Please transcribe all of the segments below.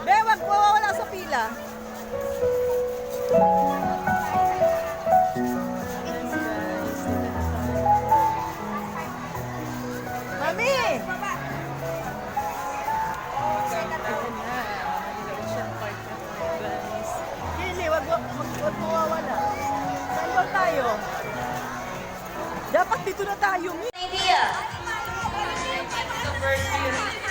Be, wag mawawala sa pila. Mami! Hindi, wag mawawala. Saan ba tayo? Dapat dito na tayo. Idea.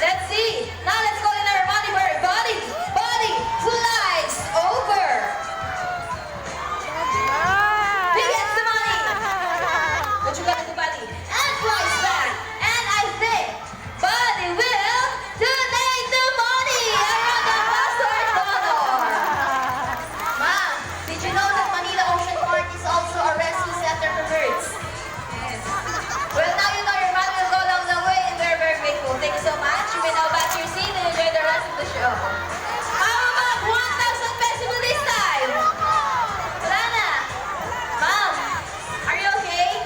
Let's see. Now let's call in our body where body flies over. He gets the money. What you gotta do, buddy? And flies back. And I think buddy will donate the money. Around the applause to our donor. Ma'am, did you know that Manila Ocean Park is also a rescue center for birds? Well, now you know your money will go along the way and we're very grateful. Thank you so much. You may now back to your seat and enjoy the rest of the show. How about 1,000 pesos for this time? Wala na. Ma'am, are you okay?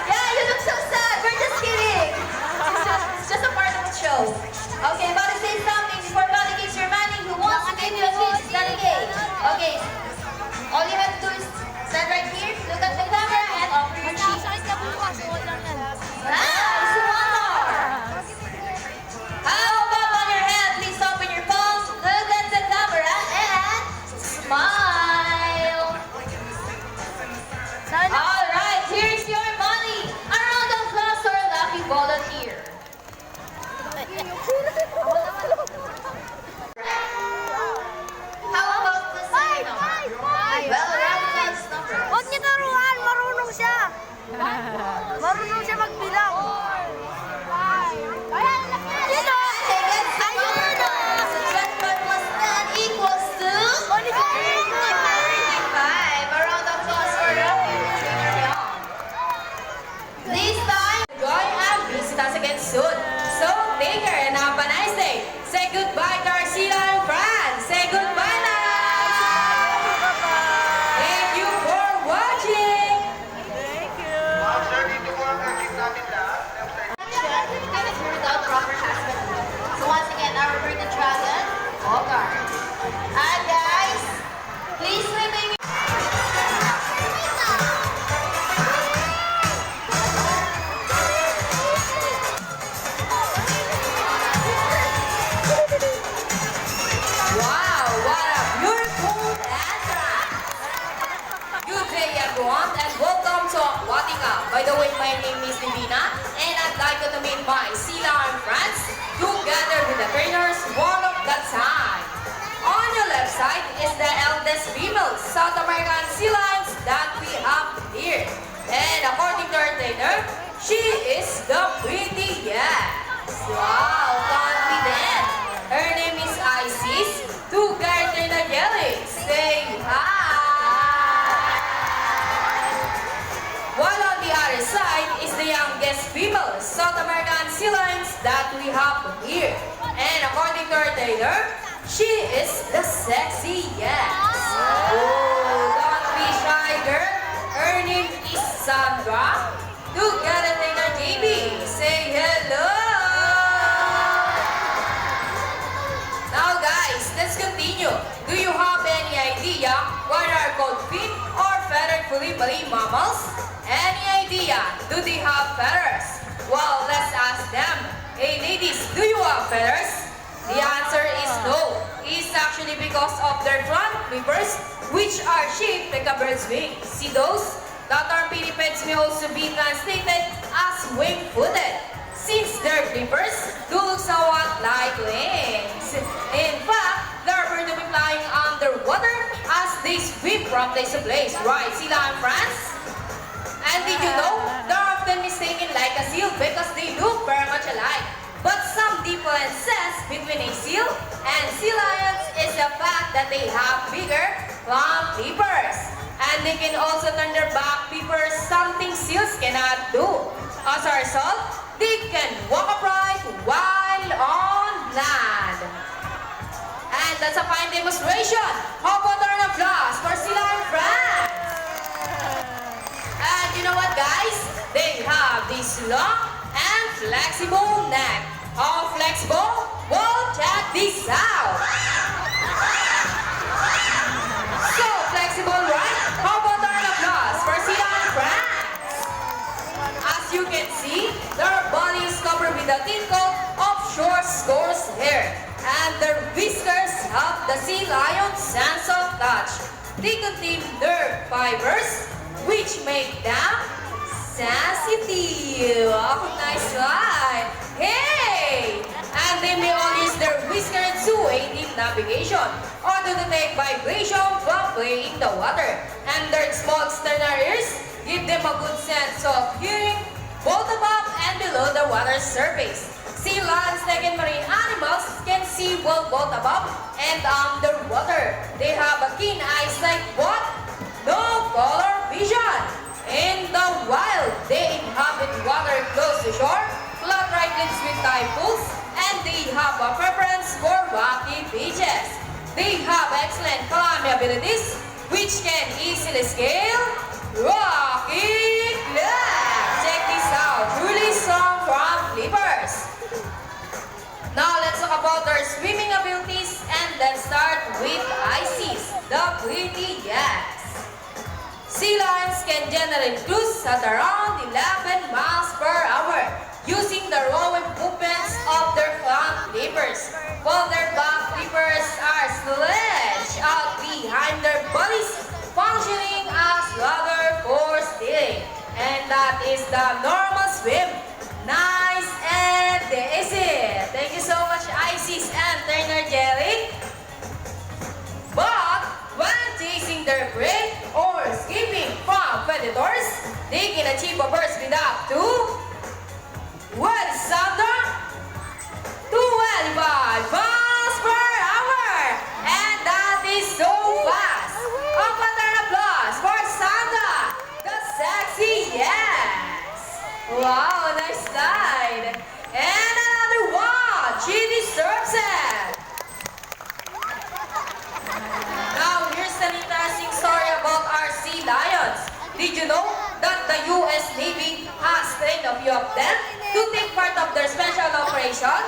Yeah, you look so sad. We're just kidding. It's just a part of the show. Okay, about to say something before Buddy gives your money. Who wants to give you a gift? Is that okay? Okay. All you have to do is stand right here, look at the camera, and offer your cheek. Nice, one more. How about on your head? Please open your palms, look at the camera, and smile. All right, here's your money. A round of applause for a lucky volunteer. How about the second number? Well, Ramsey's number. Huwag niya taruhan, marunong siya. Marunong siya magbilang. Dito! Ayun! 25 plus 10 equals to 35. A round of applause for Rafi Trainer Young. This time, join and visit us again soon. So, take care and have a nice day. Say goodbye to our Sheila and friends. Say goodbye now. Thank you for watching. Thank you. Without proper husband. So once again, our birthday dragon, Hogar. And guys, please remain. Wow, what a beautiful entrance! Good day everyone and welcome to Aquatica. By the way, my name is Divina and I'd like you to meet my Sila and friends together with the trainers one of the time. On your left side is the eldest female South American sea lions that we have here. And according to our trainer, she is the prettiest. Wow, confident. Her name is Isis. Together the jelly. Say hi. While on the other side is the youngest female South American sea lions that we have here. And according to our trainer, she is the sexiest. Oh, don't be shy, girl. Her name is Sandra. Together trainer JB. Say hello. Now guys, let's continue. Do you have any idea what are called fin or feathered fully marine mammals? Any idea? Do they have feathers? Well, let's ask them. Hey ladies, do you have feathers? The answer is no. It's actually because of their front flippers, which are shaped like a bird's wing. See those? The term pinnipeds may also be translated as wing-footed, since their flippers do look somewhat like wings. In fact, they're birds to be flying underwater as they swim from place to place. Right, Sila and friends? And did you know, they're often mistaken like a seal because they look very much alike. But some differences between a seal and sea lions is the fact that they have bigger front flippers. And they can also turn their back flippers, something seals cannot do. As a result, they can walk upright while on land. And that's a fine demonstration. How about an applause for Sila and friends? And you know what guys? They have this long and flexible neck. How flexible? Well, check this out. So flexible, right? How about our applause for Sila and France? As you can see, their body is covered with a thin coat of short, coarse hair. And their whiskers have the sea lion's sense of touch. They contain nerve fibers, which make them sensitive. Oh, nice one. Hey! And they may all use their whiskers to aid in navigation or to detect vibration from playing in the water. And their small external ears give them a good sense of hearing both above and below the water's surface. Sea lions, like and marine animals, can see well both above and underwater. They have a keen eyes like what? No color vision. In the wild, they inhabit water close to shore, flat lips with tide pools, and they have a preference for rocky beaches. They have excellent climbing abilities, which can easily scale rocky cliffs. Check this out, truly strong from flippers. Now let's talk about their swimming abilities, and let's start with Isis, the prettiest. Sea lions can generate cruise at around 11 miles per hour using the rowing movements of their front flippers, while their back flippers are stretched out behind their bodies, functioning as rudder for steering. And that is the normal swim. Nice and easy. Thank you so much, Isis and Turner Jelly. But when chasing their prey or escaping from predators, they can achieve a burst speed up to 1,025 miles per hour. And that is so fast. A pattern applause for Sandra, the sexy yes. Wow, nice slide. And another one. She deserves it. Now, here's an interesting story about our sea lions. Did you know that the U.S. Navy has trained a few of them to take part of their special operation?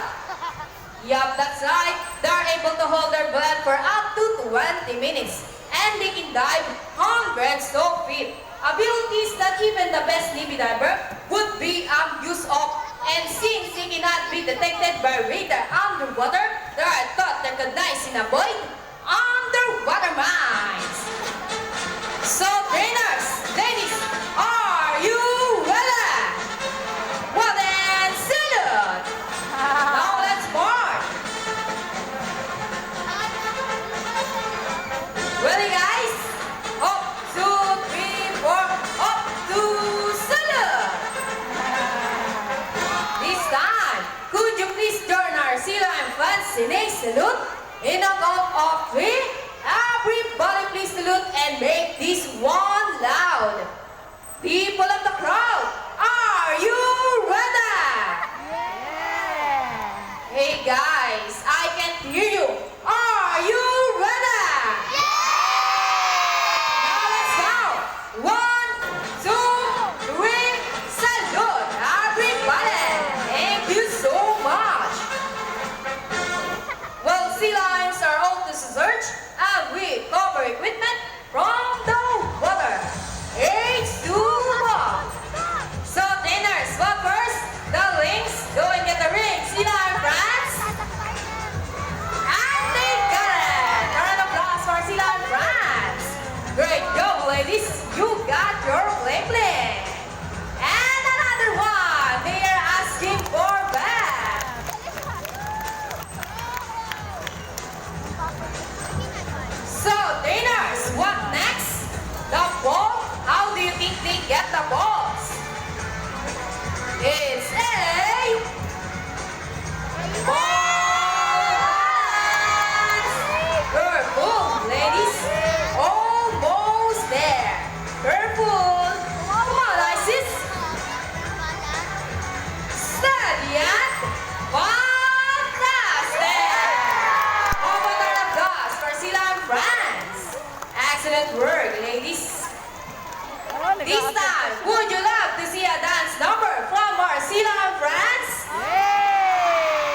Yup, that's right. They're able to hold their breath for up to 20 minutes. And they can dive hundreds of feet. Abilities that even the best Navy diver would be used of. And since they cannot be detected by radar underwater, they are taught to recognize and avoid underwater mines. So trainers, ladies, are you ready? Well then, salute! Now let's march. Ready guys? Up, 2, 3, 4, up, 2, salute! This time, could you please join our Sea Lion fans in a salute? In a count of 3, everybody please salute and make this one loud. People of the crowd, are you ready? Hey guys, I can't hear you. Are you ready? Now let's go. 1, 2, 3, salute everybody. Thank you so much. Well, sea lions are all to search and we cover equipment from the water. H2O. So trainers, what first? The rings. Go and get the rings. Sea lion France. And they got it. Round of applause for Sea lion France. Great job, ladies. You got your bling bling. And another one. They are asking for back. So, trainers, what next? The ball? How do you think they get the balls? It's a ball! Careful, ladies. Almost there. Careful. Come on, Isis. Steady and fantastic. Open our applause for Sea Lion France. Excellent work, ladies. This time, would you love to see a dance number from our Sea Lion France? Yay! Alright, let's go. 1, 2, 3, 4, up, 2, salute. Everybody, thank you so much. So, trainers, what next? The ball? How do you think they get the balls? It's a ball! Careful, ladies. Almost there. Careful. Come on, Isis. Steady and fantastic. Open our applause for Sea Lion France. Excellent work, ladies. This time, would you love to see a dance number from our Sea Lion France? Yay!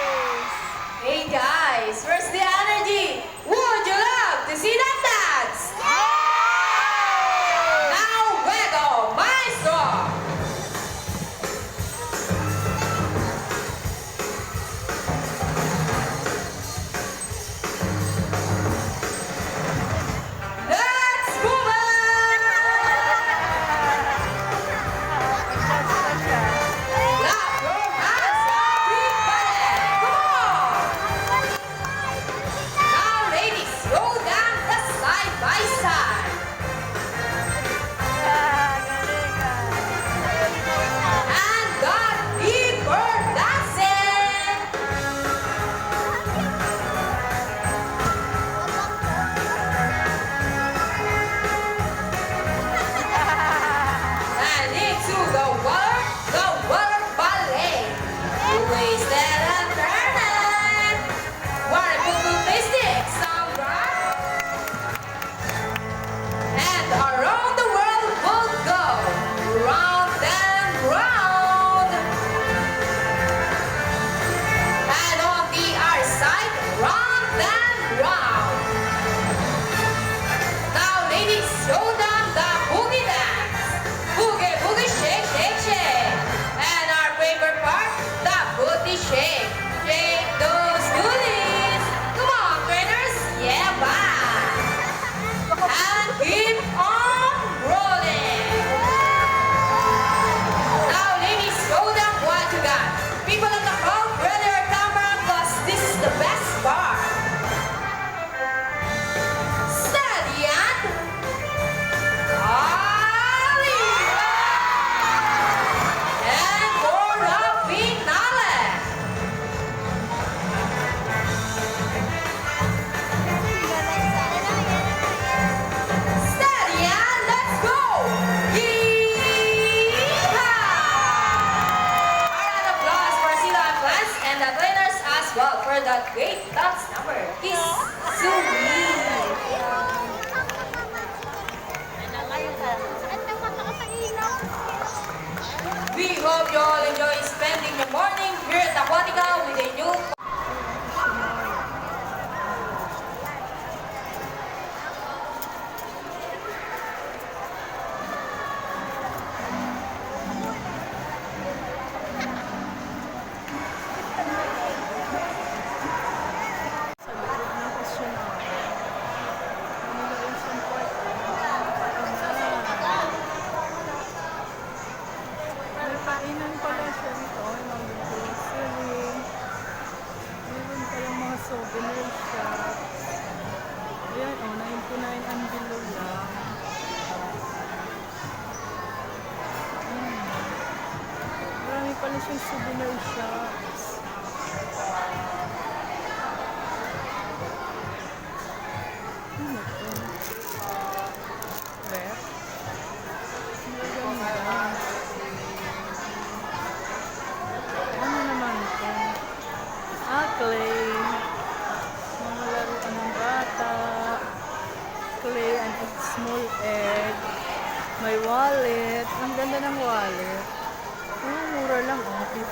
siyang souvenir shops. Ano to? Rep? Maganda. Ano naman ito? Clay. Mga laruan ng bata. Clay and a small egg. May wallet. Ang ganda ng wallet. Mura lang, 50.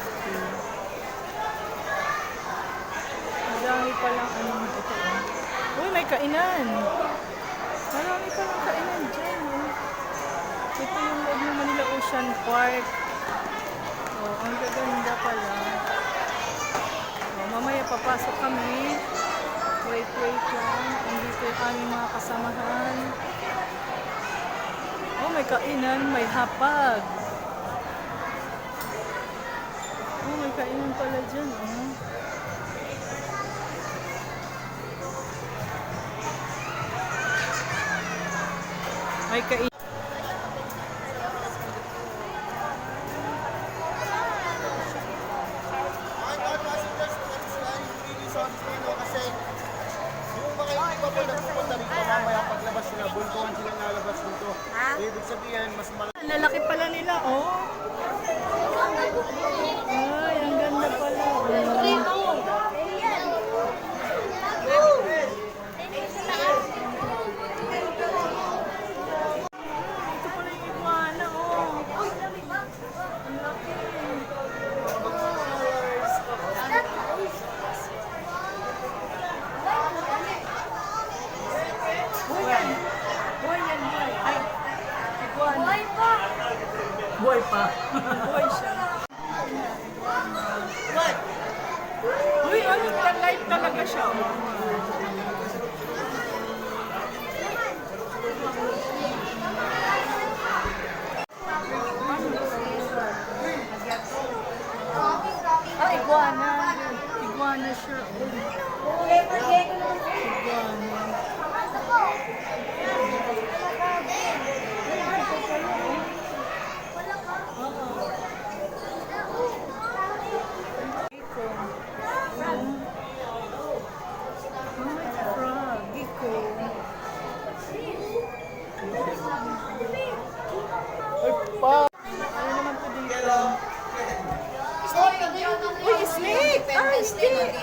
Ang dami palang ito. Uy, may kainan. Marami palang kainan dyan. Ito yung loob ng Manila Ocean Park. Ang gaganda pala. Mamaya papasok kami. Wait lang. Andito yung aming mga kasamahan. May kainan, may hapag. May kainan pala dyan, May kainan. Kasi yung mga hindi pa po nagpupunta rito, mamaya paglabas sila, bultuhan sila nalabas dito. Ibig sabihin, mas malaki. Lalaki pala nila, Ay, ang ganda pala. Ito pala yung iguana, Ang laki. Buhay yan. Ay, iguana. Buhay pa. Buhay siya. What? Uy, live talaga siya. Iguana. Iguana siya. Iguana. Ano naman po dito? Uy, snake! Ay, snake!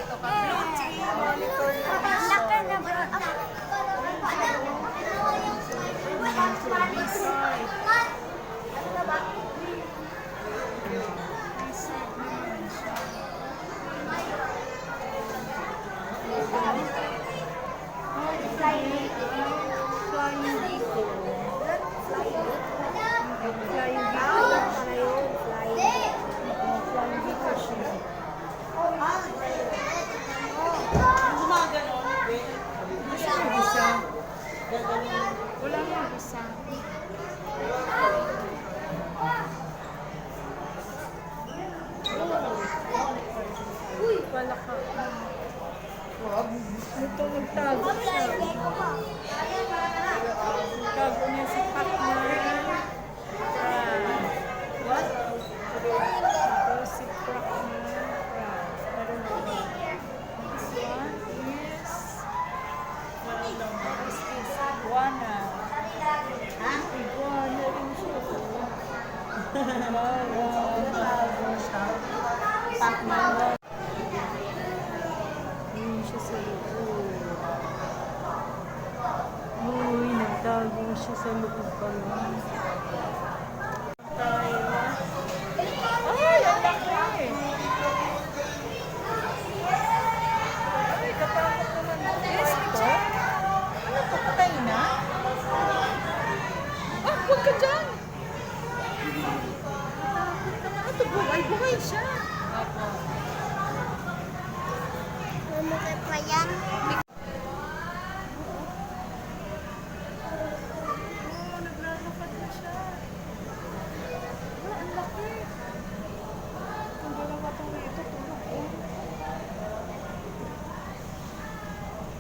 Wala nga isa. Uy, pala ka. Ito, nagtago siya. Nagtago niya si Pacman. What? Ito si Pacman. I don't know. This one is... This is iguana. Iguana rin siya. Pacman. Ayun siya sa loob. Uy, nagtago siya sa loob pala. Ay, ang laki! Ay, katakot naman. Yes, ito? Ano ito? Patay na? Huwag ka dyan! Katakot naman. Ito, buhay siya. Lumukit pa yan. Naglalakad na siya. Ang laki. Ang dalawa itong rito. Tulog ko.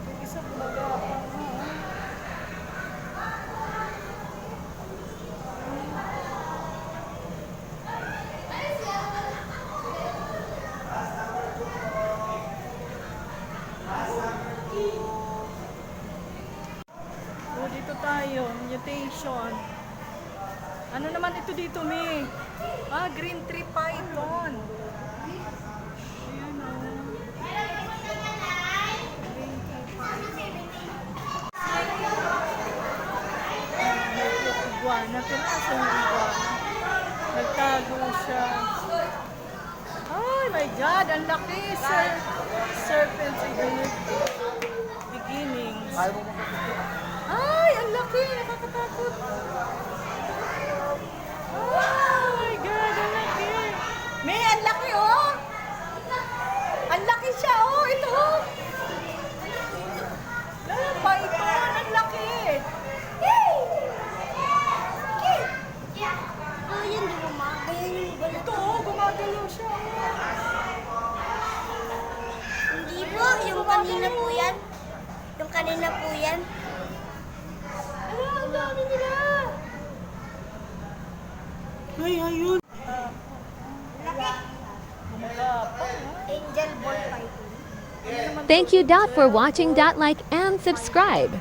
Yung isa bulaga pa nga. dito tayo. Mutation. Ano naman ito dito, May? Ah, green tree python. Ayan, oh. Green tree python. Iguana. Pinasa yung iguana. Nagtago siya. Oh my God, ang laki. Serpents in the beginnings. Ayaw mo mo. Ay, ang laki. Nakakatakot. Oh my God, ang laki. May, ang laki, oh. Ang laki siya, oh. Ito, oh. Python, ang laki. Oh, yun, di ba, ma? Ganyan yung balat. Ito, oh, gumagalaw siya, oh. Hindi po, yung kanina po yan. Yung kanina po yan. Ala, ang dami nila. Ay, ayun. Gumagapang, oh. Angel ball python. Ano naman Thank you, Dot, for watching. Dot, like, and subscribe.